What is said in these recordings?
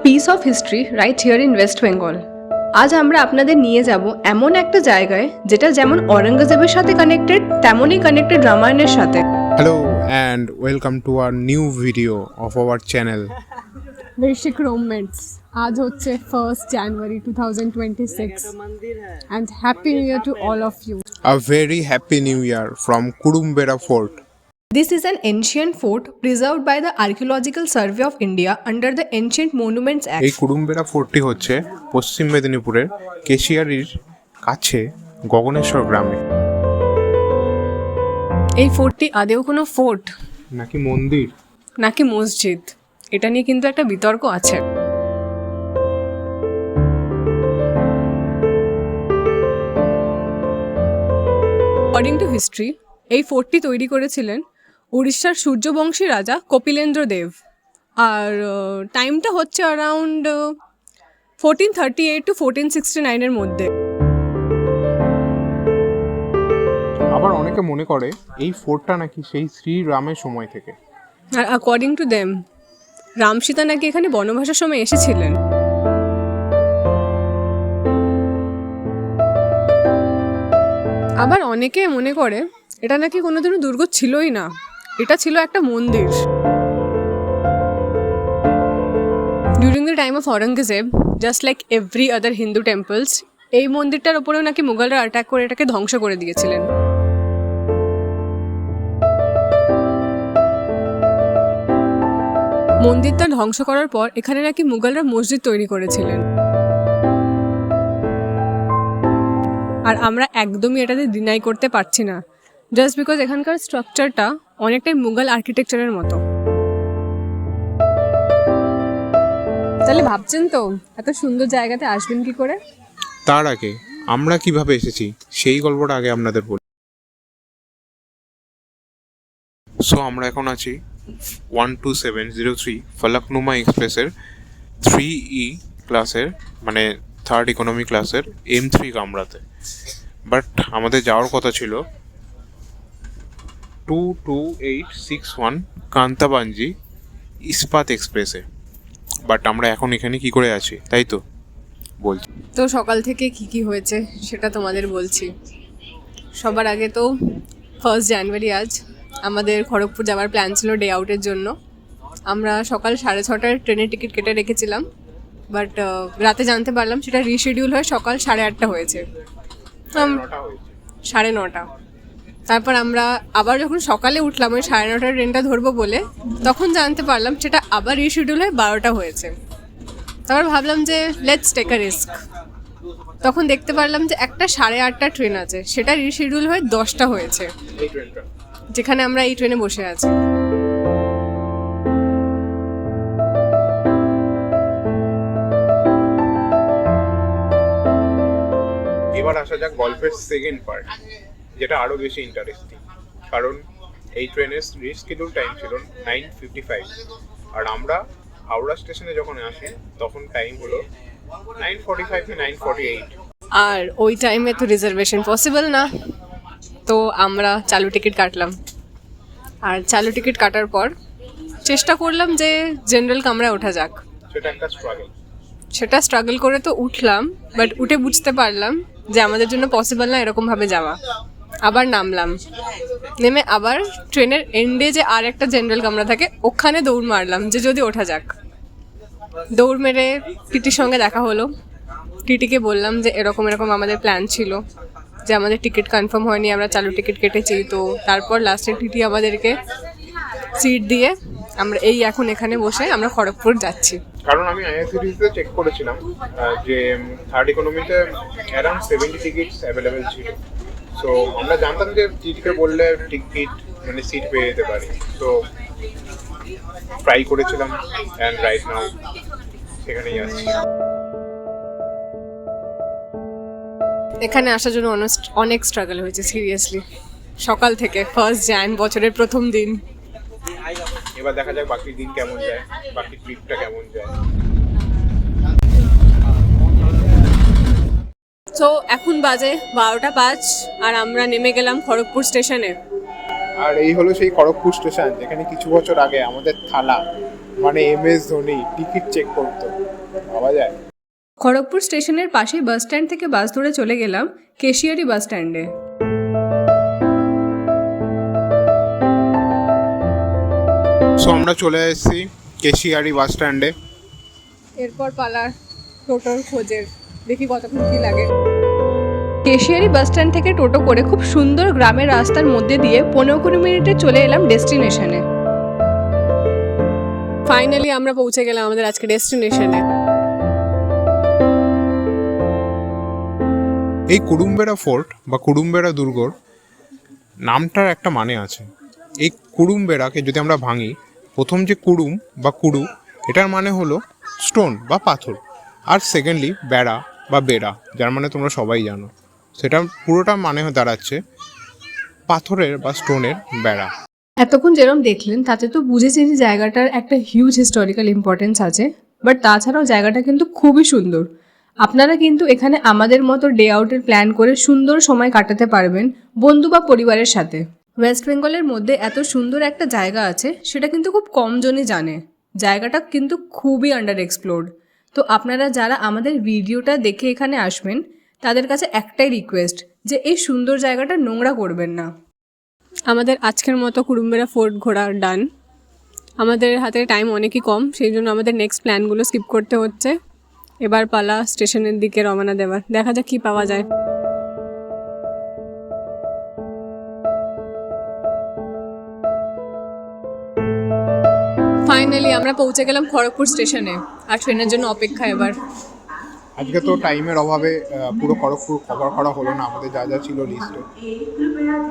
Piece of history right here in West Bengal. আজ আমরা আপনাদের নিয়ে যাব এমন একটা জায়গায় যেটা যেমন ঔরঙ্গজেবের সাথে কানেক্টেড তেমনই কানেক্টেড রামায়ণের সাথে। Hello and welcome to our new video of our channel. Basic Romance. आज হচ্ছে 1st January 2026 and Happy New Year to all of you. A very happy new year from Kudumbera Fort. This is an ancient fort preserved by the Archaeological Survey of India under the Ancient Monuments Act. এই কুডুম্বেরা ফোর্টটি হচ্ছে পশ্চিম মেদিনীপুরের কেশিয়ারির কাছে গগনেশ্বর গ্রামে। এই ফোর্টটি আদেও কোনো fort নাকি মন্দির নাকি মসজিদ, এটা নিয়ে কিন্তু একটা বিতর্ক আছে। অ্যাকর্ডিং টু হিস্ট্রি এই ফোর্টটি তৈরি করেছিলেন উড়িষ্যার সূর্যবংশী রাজা কপিলেন্দ্র দেব, আর টাইমটা হচ্ছে অ্যারাউন্ড 1438 টু 1469 এর মধ্যে। আবার অনেকে মনে করে এই ফোর্টটা নাকি সেই শ্রীরামের সময় থেকে। আর according to them Ram Sita নাকি এখানে বনবাসের সময় এসেছিলেন। আবার অনেকে মনে করে এটা নাকি কোনোদিনও দুর্গ ছিলই না, এটা ছিল একটা মন্দির। During the time of Aurangzeb, just like every other Hindu temples, এই মন্দিরটার ওপরেও নাকি মুঘলরা অ্যাটাক করে এটাকে ধ্বংস করে দিয়েছিলেন। মন্দিরটা ধ্বংস করার পর এখানে নাকি মুঘলরা মসজিদ তৈরি করেছিলেন, আর আমরা একদমই এটাতে ডিনাই করতে পারছি না, জাস্ট বিকজ এখানকার স্ট্রাকচারটা অনেকটাই মুঘল আর্কিটেকচারের মতো। তাহলে ভাবছেন তো এত সুন্দর জায়গাতে আসবেন কি করে? তার আগে আমরা কিভাবে এসেছি সেই গল্পটা আগে আপনাদের বলি। সো আমরা এখন আছি 12703 ফলকনুমা এক্সপ্রেসের 3E ক্লাসের, মানে থার্ড ইকোনমি ক্লাসের M3 কামরাতে। বাট আমাদের যাওয়ার কথা ছিল 22861 কান্তাবাঞ্জি ইস্পাত এক্সপ্রেসে। বাট আমরা এখন এখানে কি করে আছি তাই তো বলছি। তো সকাল থেকে কি হয়েছে সেটা তোমাদের বলছি। সবার আগে তো 1st জানুয়ারি আজ আমাদের খড়গপুর যাওয়ার প্ল্যান ছিল ডে আউটের জন্য। আমরা সকাল 6:30টার ট্রেনের টিকিট কেটে রেখেছিলাম, বাট রাতে জানতে পারলাম সেটা রিশিডিউল হয়ে সকাল 8:30 হয়েছে, 9:30। তারপর আমরা আবার যখন সকালে উঠলাম ওই 9:30টার ট্রেনটা ধরবো বলে, তখন জানতে পারলাম সেটা আবার রিশিডিউল হয়ে 12টা হয়েছে। তারপর ভাবলাম যে লেটস টেক আ রিস্ক। তখন দেখতে পারলাম যে একটা 8:30 ট্রেন আছে, সেটা রিশিডিউল হয়ে 10টা হয়েছে, যেখানে আমরা এই ট্রেনে বসে আছি। এবার আসা যাক গল্পের সেকেন্ড পার্ট, যেটা আরো বেশি ইন্টারেস্টিং, কারণ এই ট্রেনের রিশিডিউল টাইম ছিল 9:55, আর আমরা হাওড়া স্টেশনে যখন আসি তখন টাইম হলো 9:45 কি 9:48। আর ওই টাইমে তো রিজার্ভেশন পসিবল না, তো আমরা চালু টিকিট কাটলাম। আর চালু টিকিট কাটার পর চেষ্টা করলাম যে জেনারেল কামরায় ওঠা যাক। সেটা স্ট্রাগল করে তো উঠলাম, বাট উঠে বুঝতে পারলাম যে আমাদের জন্য পসিবল না এরকমভাবে যাওয়া। আবার নামলাম, নেমে আবার ট্রেনের এন্ডে যে আর একটা জেনারেল কামরা থাকে ওখানে দৌড় মারলাম যে যদি ওঠা যাক। দৌড় মেরে টিটির সঙ্গে দেখা হলো। টিটিকে বললাম যে এরকম আমাদের প্ল্যান ছিল, যে আমাদের টিকিট কনফার্ম হয়নি, আমরা চালু টিকিট কেটেছি। তো তারপর লাস্টে টিটি আমাদেরকে সিট দিয়ে আমরা এই এখন এখানে বসে আমরা খড়গপুর যাচ্ছি। কারণ আমি আইআরসিটিসিতে চেক করেছিলাম যে থার্ড ইকোনমিতে অ্যারাউন্ড 70 টিকিটস অ্যাভেলেবেল ছিল। সো আমরা জানতাম যে টিটিকে বললে টিকিট মানে সিট পেয়ে যেতে পারি। তো ট্রাই করেছিলাম অ্যান্ড রাইট নাও সেখানেই আসছি। এখানে আসার জন্য অনেক স্ট্রাগল হয়েছে সিরিয়াসলি, সকাল থেকে 1st জান বছরের প্রথম দিন। এবার দেখা যাক বাকি দিন কেমন যায়, বাকি ট্রিপটা কেমন যায়। তো এখন বাজে 12:05 আর আমরা নেমে গেলাম খড়গপুর স্টেশনে। আর এই হলো সেই খড়গপুর স্টেশন যেখানে কিছু বছর আগে আমাদের থালা মানে MS ধোনি টিকিট চেক করতো। পাওয়া যায়। খড়গপুর স্টেশনের পাশেই বাস স্ট্যান্ড থেকে বাস ধরে চলে গেলাম কেশিয়ারি বাস স্ট্যান্ডে। সো আমরা চলে এসেছি কেশিয়ারি বাস স্ট্যান্ডে। এরপর পালা টোটোর খোঁজের, দেখি কতক্ষণ কি লাগে। কেশিয়ারি বাস স্ট্যান্ড থেকে টোটো করে খুব সুন্দর গ্রামের রাস্তার মধ্যে দিয়ে 15-20 মিনিটে চলে এলাম ডেস্টিনেশনে। ফাইনালি আমরা পৌঁছে গেলাম আমাদের আজকে ডেস্টিনেশনে। এই কুডুম্বেরা ফোর্ট বা কুডুম্বেরা দুর্গর নামটার একটা মানে আছে। এই কুডুম্বেরাকে যদি আমরা ভাঙি, প্রথম যে কুডুম বা কুডু, এটার মানে হলো স্টোন বা পাথর, আর সেকেন্ডলি বেড়া বা বেড়া, যার মানে তোমরা সবাই জানো, সেটা পুরোটা মানে দাঁড়াচ্ছে পাথরের বা স্টোনের বেড়া। এতক্ষণ যেরকম দেখলেন তাতে তো বুঝেছি যে জায়গাটার একটা হিউজ হিস্টোরিক্যাল ইম্পর্টেন্স আছে, বাট তাছাড়াও জায়গাটা কিন্তু খুবই সুন্দর। আপনারা কিন্তু এখানে আমাদের মতো ডে আউটের প্ল্যান করে সুন্দর সময় কাটাতে পারবেন বন্ধু বা পরিবারের সাথে। ওয়েস্ট বেঙ্গলের মধ্যে এত সুন্দর একটা জায়গা আছে সেটা কিন্তু খুব কম জনই জানে। জায়গাটা কিন্তু খুবই আন্ডার এক্সপ্লোর্ড। তো আপনারা যারা আমাদের ভিডিওটা দেখে এখানে আসবেন তাদের কাছে একটাই রিকোয়েস্ট যে এই সুন্দর জায়গাটা নোংরা করবেন না। আমাদের আজকের মতো কুডুম্বেরা ফোর্ট ঘোরা ডান। আমাদের হাতে টাইম অনেকই কম, সেই জন্য আমাদের নেক্সট প্ল্যানগুলো স্কিপ করতে হচ্ছে। এবার পালা স্টেশনের দিকে রওনা দেওয়ার, দেখা যাক কী পাওয়া যায়। ফাইনালি আমরা পৌঁছে গেলাম খড়গপুর স্টেশনে, আর ট্রেনের জন্য অপেক্ষা এবার। আজকে তো টাইমের অভাবে পুরো খড়গপুর কভার করা হলো না, আমাদের যা যা ছিল লিস্টে।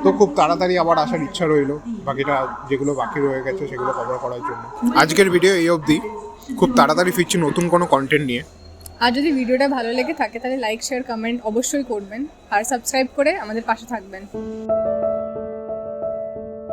তো খুব তাড়াতাড়ি আবার আসার ইচ্ছা রইলো, বাকিটা যেগুলো বাকি রয়ে গেছে সেগুলো কভার করার জন্য। আজকের ভিডিও এই অবধি, খুব তাড়াতাড়ি ফিরছি নতুন কোনো কন্টেন্ট নিয়ে। আর যদি ভিডিওটা ভালো লেগে থাকে তাহলে লাইক শেয়ার কমেন্ট অবশ্যই করবেন, আর সাবস্ক্রাইব করে আমাদের পাশে থাকবেন।